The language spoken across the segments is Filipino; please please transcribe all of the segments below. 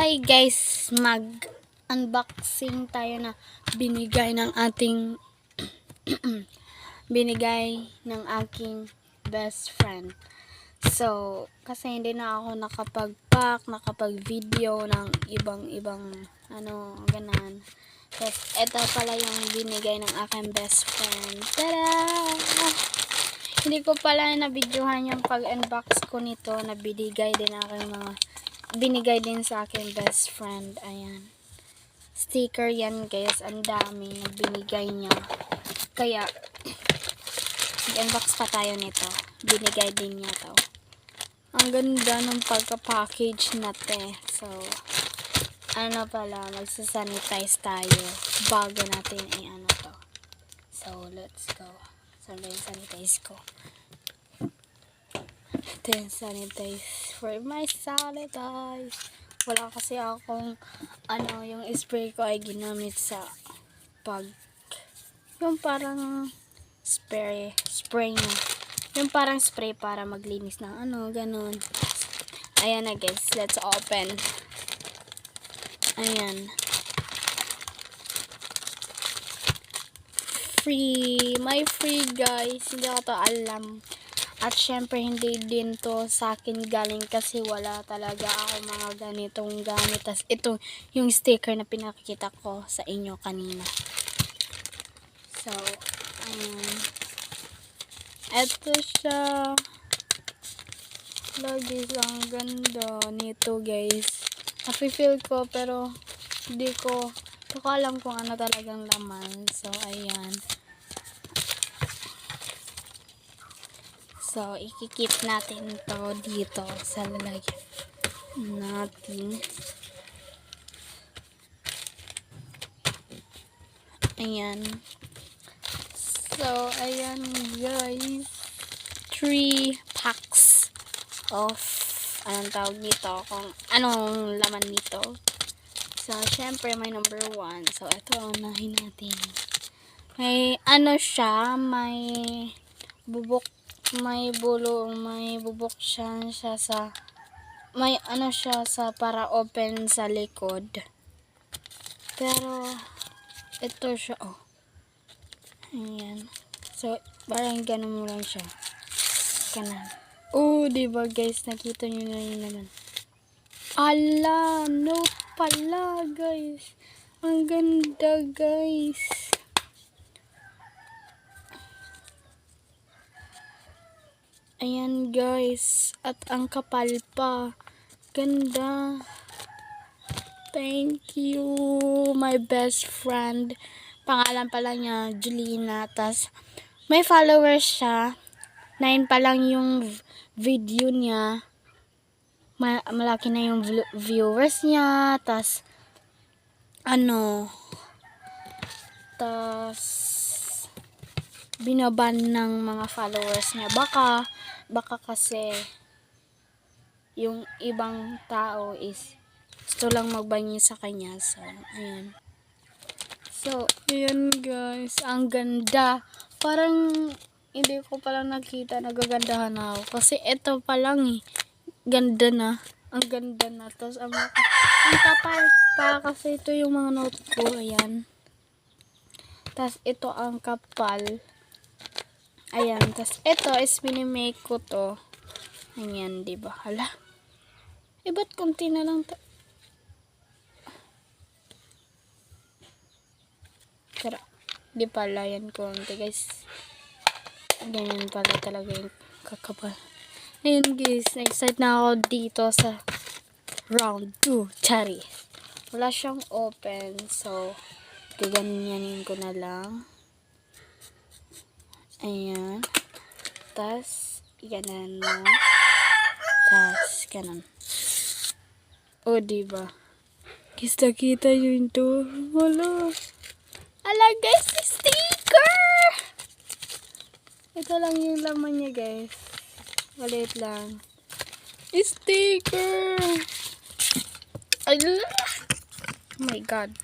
Hi guys, mag-unboxing tayo na binigay ng ating aking best friend. So, kasi hindi na ako nakapag-video ng ibang ganan. Tapos, ito pala yung binigay ng aking best friend. Tada! Hindi ko pala na-videohan yung pag-unbox ko nito na binigay din sa aking best friend. Ayan. Sticker yan guys. Ang dami na binigay niya. Kaya, mag-unbox pa tayo nito. Binigay din niya to. Ang ganda ng pagka-package natin. So, magsasanitize tayo bago natin to. So, let's go. Sanitize ko. Ito yung sanitize for my sanitize. Wala kasi akong yung spray ko ay ginamit sa yung parang spray niya. Yung parang spray para maglinis ng ganun. Ayan na guys, let's open. Ayan. May free guys. Hindi ko to alam. At syempre hindi din to sa akin galing kasi wala talaga ako mga ganitong gamit. Tas ito yung sticker na pinakikita ko sa inyo kanina. So, ito siya. Lagi ang ganda nito guys. Nafe-feel ko pero hindi ko alam kung ano talagang laman. So, ayan. So, ikikip natin to dito sa lalagyan natin. Ayan. So, ayan guys. 3 packs of anong tawag nito, kung anong laman nito. So, syempre may number 1. So, ito unahin natin. May siya, may bubok siya sa may siya sa para open sa likod. Pero ito siya ayan. So parang ganun mo lang siya. Kanan. Diba guys, nakita nyo na yun naman. Ala, note pala guys. Ang ganda guys. Ayan guys, at ang kapal pa. Ganda. Thank you, my best friend. Pangalan pala niya, Julina. Tas, may followers siya. 9 pa lang yung video niya. Malaki na yung viewers niya. Tas, binaban ng mga followers niya. Baka kasi yung ibang tao is gusto lang magbanyi sa kanya. So, ayan. So, ayan guys. Ang ganda. Parang hindi ko palang nakita. Nagagandahan ako. Kasi ito pa lang ganda na. Ang ganda na. Tapos, ang kapal pa. Kasi ito yung mga note ko. Ayan. Tapos, ito ang kapal. Ayan. Tapos, ito is minimake ko to. Ayan, diba? Hala. Ba't konti na lang to? Pero, di pala yan konti, guys. Ganyan pala talaga yung kakapal. Ayan, guys. Excited na ako dito sa round 2. Chari. Wala siyang open. So, gaganyanin ko na lang. Ayan. Tas, ganan mo. Tas, ganan. Diba? Kita yun to. Wala. Ala, guys, sticker! Ito lang yung laman niya, guys. Maliit lang. Sticker! Oh my God.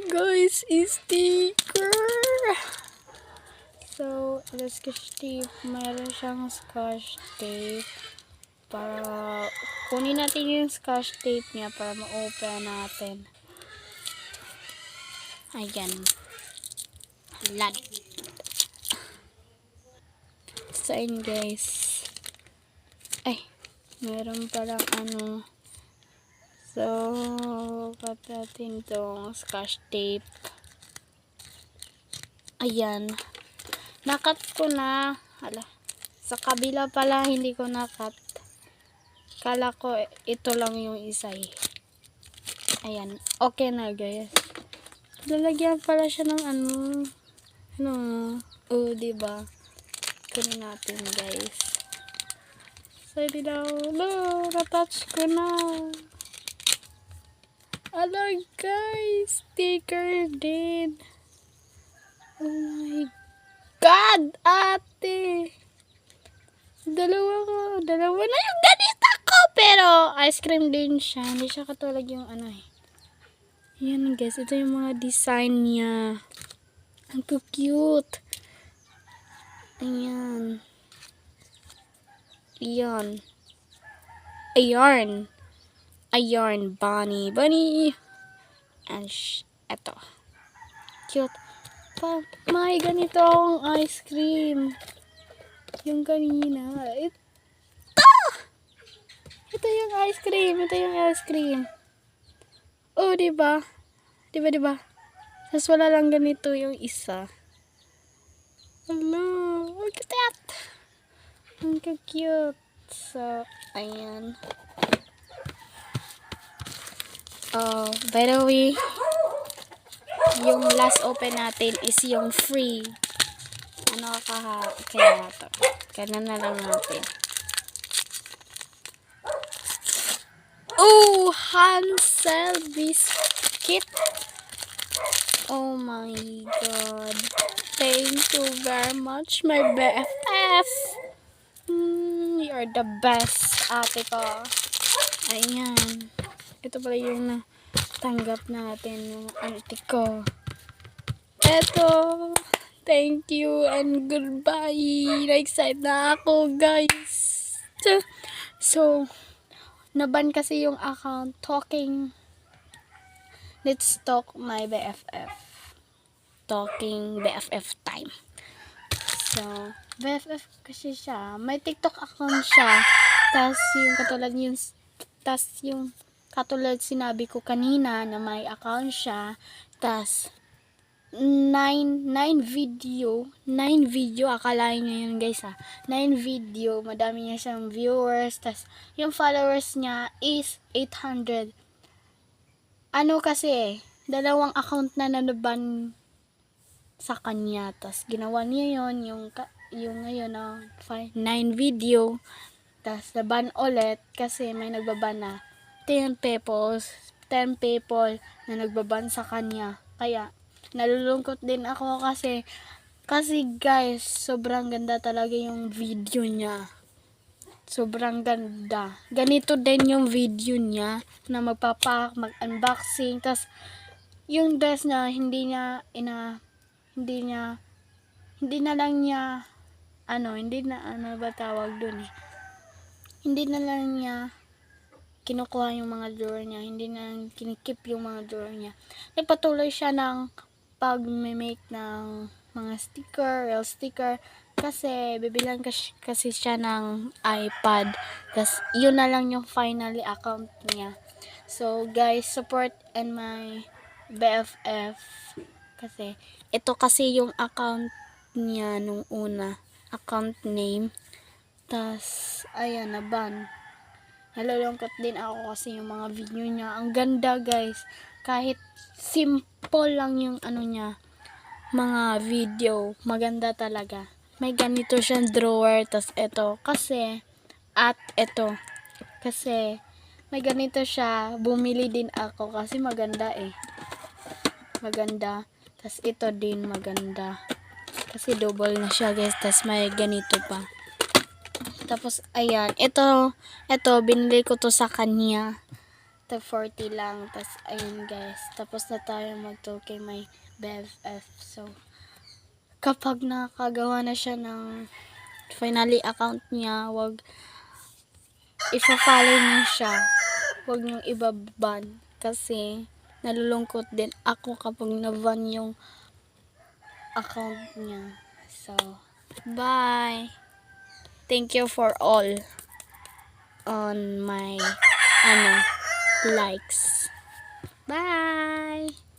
Guys, sticker! So, let's scotch tape. Mayroon siyang scotch tape para Kunin natin yung scotch tape niya para ma-open natin. Ayan. Lad. So, ayun guys. Ay, meron palang ano. So, cut natin tong scotch tape. Ayan. Nakat ko na. Hala. Sa kabila pala, hindi ko nakat. Kala ko ito lang yung isa eh. Ayan. Okay na guys. Lalagyan pala siya ng ano. Oh, diba? Kunin natin guys. So, hindi daw. No, natouch ko na. Ala guys. Sticker din. Oh my God, ate. Dalawa na yung ganito ko. Pero, ice cream din siya. Hindi siya katulad yung ano eh. Yan guys, ito yung mga design niya. Ang cute. Ayan. Ayan. Ayan. Bunny. And eto. Cute. May ganitong ice cream. Yung kanina. Ito yung ice cream. Oh, diba? Diba? Tapos wala lang ganito yung isa. Hello. Look at that. Ang cute. So, ayan. Oh, by the way, yung last open natin is yung free. Ano kaya to? Kaya na lang natin. Oh, Hansel biscuit. Oh my God. Thank you very much, my BFF. You're the best, ate ko. Ayan. Ito pala yung natanggap natin yung ate ko. Eto. Thank you and goodbye. Na-excite na ako, guys. So, naban kasi yung account talking. Let's talk my BFF. Talking BFF time. So, BFF kasi siya. May TikTok account siya. Tas yung katulad sinabi ko kanina na may account siya. Tas 9 video, akalain nyo yun guys 9 video, madami niya siyang viewers, tas yung followers niya is 800. Ano kasi, dalawang account na naban sa kanya, tas ginawa niya yun, yung ngayon 9 video, tas naban ulit kasi may nagbaban na 10 people na nagbaban sa kanya, kaya nalulungkot din ako kasi guys, sobrang ganda talaga yung video niya. Sobrang ganda. Ganito din yung video niya na magpapak, mag-unboxing, tas yung dress na hindi na lang niya kinukuha yung mga drawer niya, hindi na kinikip yung mga drawer niya. Nagpatuloy siya ng pag-make ng mga real sticker, kasi bibilan kasi siya ng iPad, tas yun na lang yung finally account niya. So guys, support and my BFF, kasi ito kasi yung account niya nung una, account name, tas ayan, naban. Nalulungkot din ako kasi yung mga video niya, ang ganda guys, kahit simple lang yung niya, mga video, maganda talaga. May ganito siyang drawer, tas ito, kasi may ganito siya, bumili din ako kasi maganda maganda, tas ito din maganda, kasi double na siya guys, tas may ganito pa. Tapos, ayan. Ito, binili ko to sa kanya. Ito, 40 lang. Tapos, ayun guys. Tapos na tayo mag-talk kay my BFF. So, kapag nakagawa na siya ng finally account niya, ifa-follow niyo siya. Huwag niyong ibaban kasi nalulungkot din ako kapag na-ban yung account niya. So, bye! Thank you for all on my likes. Bye!